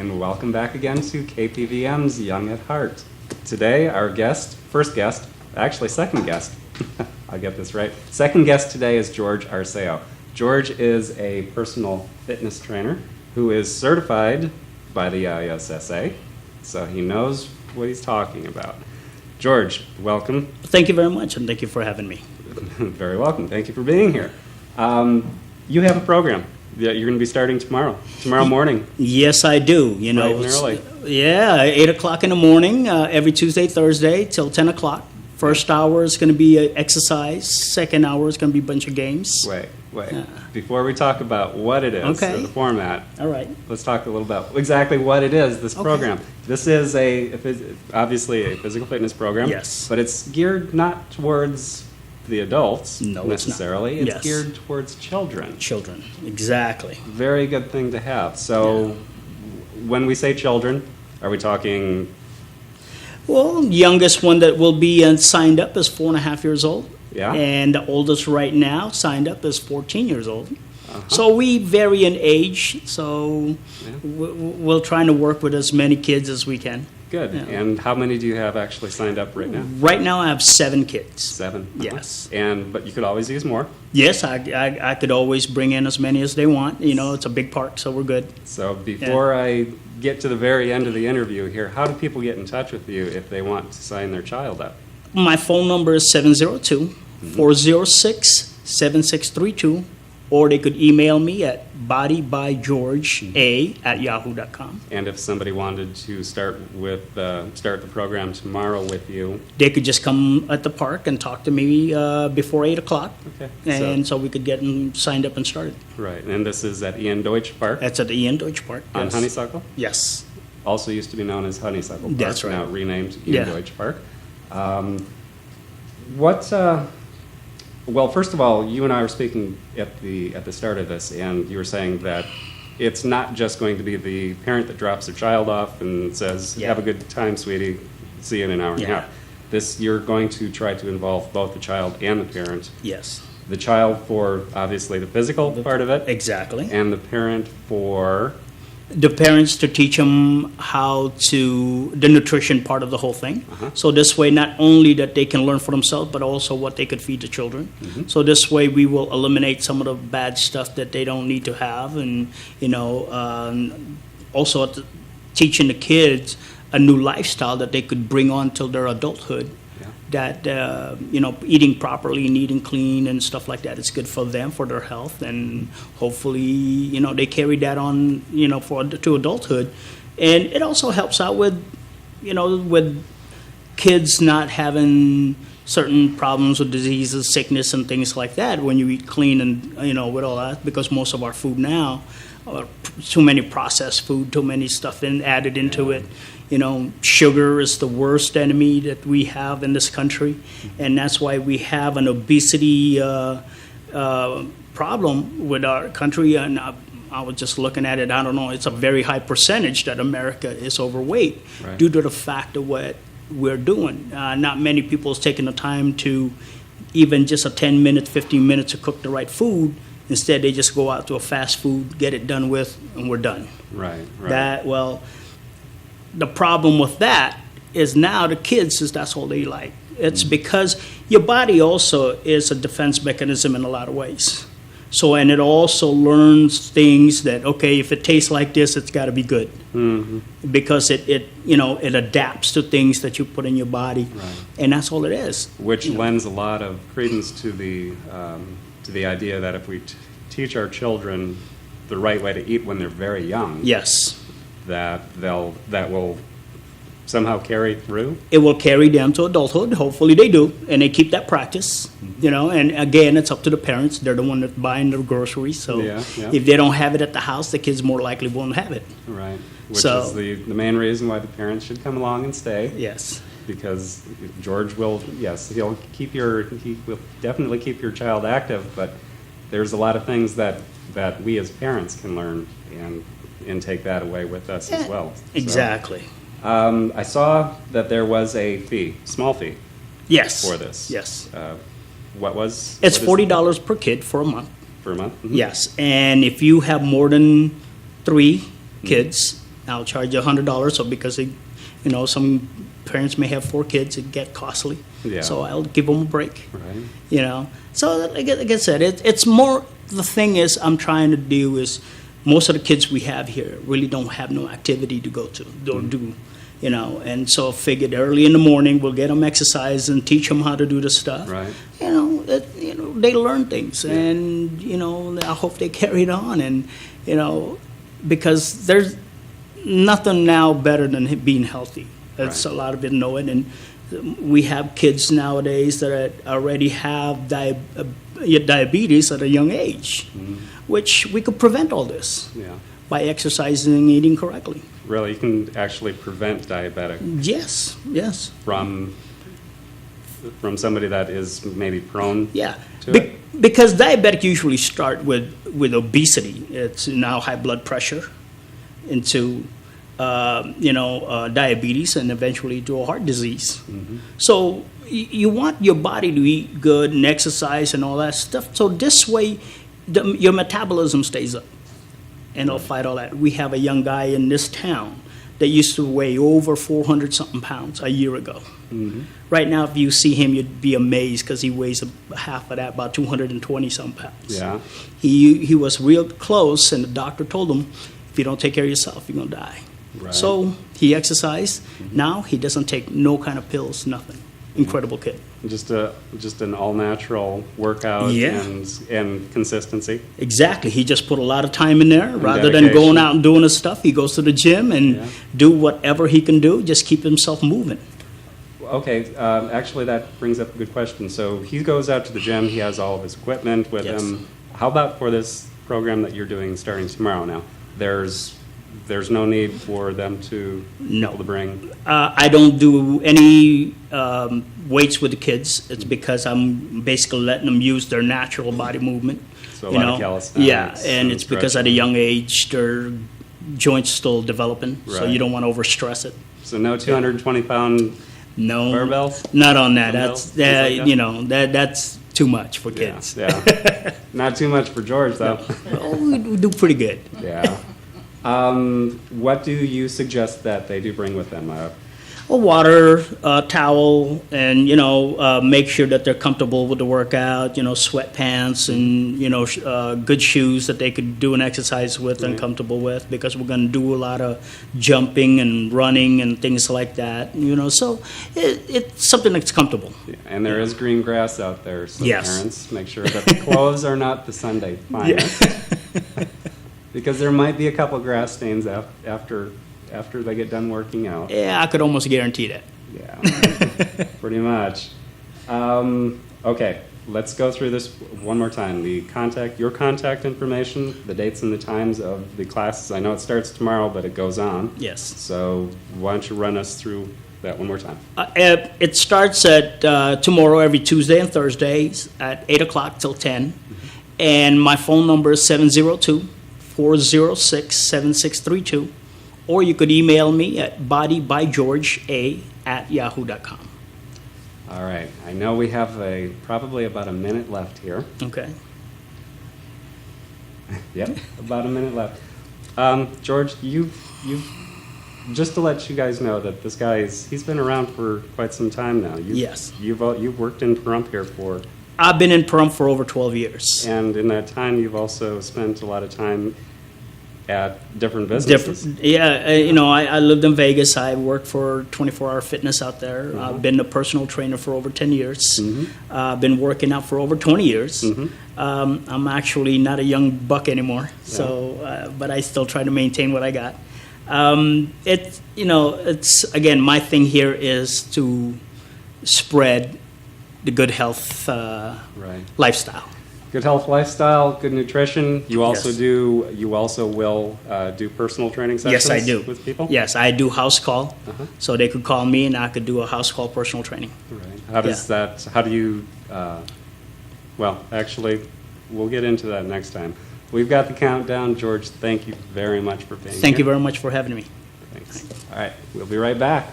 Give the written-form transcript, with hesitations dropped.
and welcome back again to KPVM's Young at Heart. Today, our guest, second guest, I'll get this right. Second guest today is George Arceo. George is a personal fitness trainer who is certified by the ISSA, so he knows what he's talking about. George, welcome. Thank you very much, and thank you for having me. Very welcome. Thank you for being here. You have a program that you're going to be starting tomorrow morning. Yes, I do. You know, Bright and early. Yeah, 8 o'clock in the morning, every Tuesday, Thursday, till 10 o'clock. First hour is going to be exercise. Second hour is going to be a bunch of games. Wait. Before we talk about what it is, Okay. or the format, All right. let's talk a little about exactly what it is, this Okay. program. This is obviously a physical fitness program. Yes. But it's geared not towards the adults No, it's not. necessarily. It's Yes. geared towards children. Children, exactly. Very good thing to have. So when we say children, are we talking Well, youngest one that will be signed up is 4.5 years old. Yeah. And the oldest right now signed up is 14 years old. So we vary in age, so we're trying to work with as many kids as we can. good? Yeah. And how many do you have actually signed up right now? Right now, I have 7 kids. 7? Yes. But you could always use more. Yes, I could always bring in as many as they want. You know, it's a big park, so we're good. So before I get to the very end of the interview here, how do people get in touch with you if they want to sign their child up? My phone number is 702-406-7632, or they could email me at bodybygeorgea@yahoo.com. And if somebody wanted to start the program tomorrow with you, They could just come at the park and talk to me before 8 o'clock, okay. and so we could get them signed up and started. Right, and this is at Ian Deutsch Park That's at the Ian Deutsch Park. on Yes. Honeysuckle, Yes. also used to be known as Honeysuckle Park. That's right. Now renamed Ian Yeah. Deutsch Park. Well, first of all, you and I were speaking at the start of this, and you were saying that it's not just going to be the parent that drops their child off and says, Yeah. "Have a good time, sweetie. See you in an hour and a Yeah. half." You're going to try to involve both the child and the parent. Yes. The child for obviously the physical part of it, Exactly. and the parent for The parents to teach them the nutrition part of the whole thing. So this way, not only that they can learn for themselves, but also what they could feed the children. So this way, we will eliminate some of the bad stuff that they don't need to have, and also teaching the kids a new lifestyle that they could bring on till their adulthood. That eating properly and eating clean and stuff like that is good for them, for their health, and hopefully they carry that on to adulthood, and it also helps out with kids not having certain problems with diseases, sickness, and things like that when you eat clean and with all that, because most of our food now are too many processed food, too many stuff added into it. Sugar is the worst enemy that we have in this country, and that's why we have an obesity problem with our country. And I was just looking at it, I don't know, it's a very high percentage that America is overweight due to the fact of what we're doing. Not many people is taking the time to even just a 10 minutes, 15 minutes to cook the right food. Instead, they just go out to a fast food, get it done with, and we're done. right. The problem with that is now the kids that's all they like. It's because your body also is a defense mechanism in a lot of ways. So, and it also learns things that, okay, if it tastes like this, it's got to be good. Because it adapts to things that you put in your body. Right. And that's all it is. Which lends a lot of credence to the idea that if we teach our children the right way to eat when they're very young, Yes. that will somehow carry through. It will carry them to adulthood. Hopefully they do, and they keep that practice. And again, it's up to the parents. They're the one that's buying the groceries. So Yeah. if they don't have it at the house, the kids more likely won't have it. Right. Which So- is the main reason why the parents should come along and stay. Yes. Because George will, yes, he will definitely keep your child active, but there's a lot of things that we as parents can learn and take that away with us as well. So, Exactly. I saw that there was a fee, small fee, Yes. for this. Yes. What was? It's what is $40 per kid for a month. per month? Mhm. Yes. And if you have more than 3 kids, I'll charge you $100, so because some parents may have 4 kids, it get costly. Yeah. So I'll give them a break. Right. So like I said, it's more, the thing is, I'm trying to do is, most of the kids we have here really don't have no activity to go to, or do, and so I figured early in the morning, we'll get them exercise and teach them how to do the stuff. Right. They learn things, and, I hope they carry it on, and, because there's nothing now better than being healthy. That's Right. a lot of it know it, and we have kids nowadays that already have diabetes at a young age, which we could prevent all this Yeah. by exercising and eating correctly. Really, you can actually prevent diabetic Yes, yes, from somebody that is maybe prone yeah. to it. Because diabetic usually start with obesity. It's now high blood pressure into diabetes, and eventually to a heart disease. So you want your body to eat good and exercise and all that stuff. So this way, your metabolism stays up, and it'll fight all that. We have a young guy in this town that used to weigh over 400-something pounds a year ago. Right now, if you see him, you'd be amazed, because he weighs half of that, about 220-some pounds. Yeah. He was real close, and the doctor told him, if you don't take care of yourself, you're going to die. Right. So he exercised. Now he doesn't take no kind of pills, nothing. Incredible kid. Just an all-natural workout Yeah. and consistency. Exactly. He just put a lot of time in there. Rather than dedication. going out and doing his stuff, he goes to the gym and Yeah. do whatever he can do, just keep himself moving. Okay, actually, that brings up a good question. So he goes out to the gym, he has all of his equipment with Yes. him. How about for this program that you're doing starting tomorrow now? There's no need for them to be No. able to bring. I don't do any weights with the kids. It's because I'm basically letting them use their natural body movement. So a lot of calisthenics Yeah, and and it's because at a stretching. young age, their joints still developing, so Right. you don't want to overstress it. So no 220-pound No, barbells? not on that. Dumbbells? That's Things like that? that's too much for Yeah, kids. yeah. Not too much for George, though. Oh, we do pretty good. Yeah. What do you suggest that they do bring with them? A water, towel, and, make sure that they're comfortable with the workout, sweatpants and, good shoes that they could do an exercise with and Right. comfortable with, because we're going to do a lot of jumping and running and things like that, so it's something that's comfortable. And there is green grass out there, so Yes. parents, make sure that the clothes are not the Sunday finest. Because there might be a couple grass stains after they get done working out. Yeah, I could almost guarantee that. Yeah, pretty much. Okay, let's go through this one more time. Your contact information, the dates and the times of the classes. I know it starts tomorrow, but it goes on. Yes. So why don't you run us through that one more time? It starts at tomorrow, every Tuesday and Thursdays at 8 o'clock till 10. And my phone number is 702-406-7632. Or you could email me at bodybygeorgea@yahoo.com. All right. I know we have probably about a minute left here. Okay. Yep, about a minute left. George, just to let you guys know that this guy he's been around for quite some time now. Yes. You've worked in Pahrump here I've been in Pahrump for over 12 years. and in that time you've also spent a lot of time at different businesses. I lived in Vegas. I worked for 24 Hour Fitness out there. I've been a personal trainer for over 10 years. I've been working out for over 20 years. I'm actually not a young buck anymore, but I still try to maintain what I got. It's again, my thing here is to spread the good health Right. lifestyle. Good health lifestyle, good nutrition. You also Yes. will do personal training sessions Yes, I do. with people? Yes, I do house call, Uh-huh. so they could call me and I could do a house call personal training. Right. How do you, well, actually, we'll get into that next time. We've got the countdown. George, thank you very much for being here. Thank you very much for having me. Thanks. All right, we'll be right back.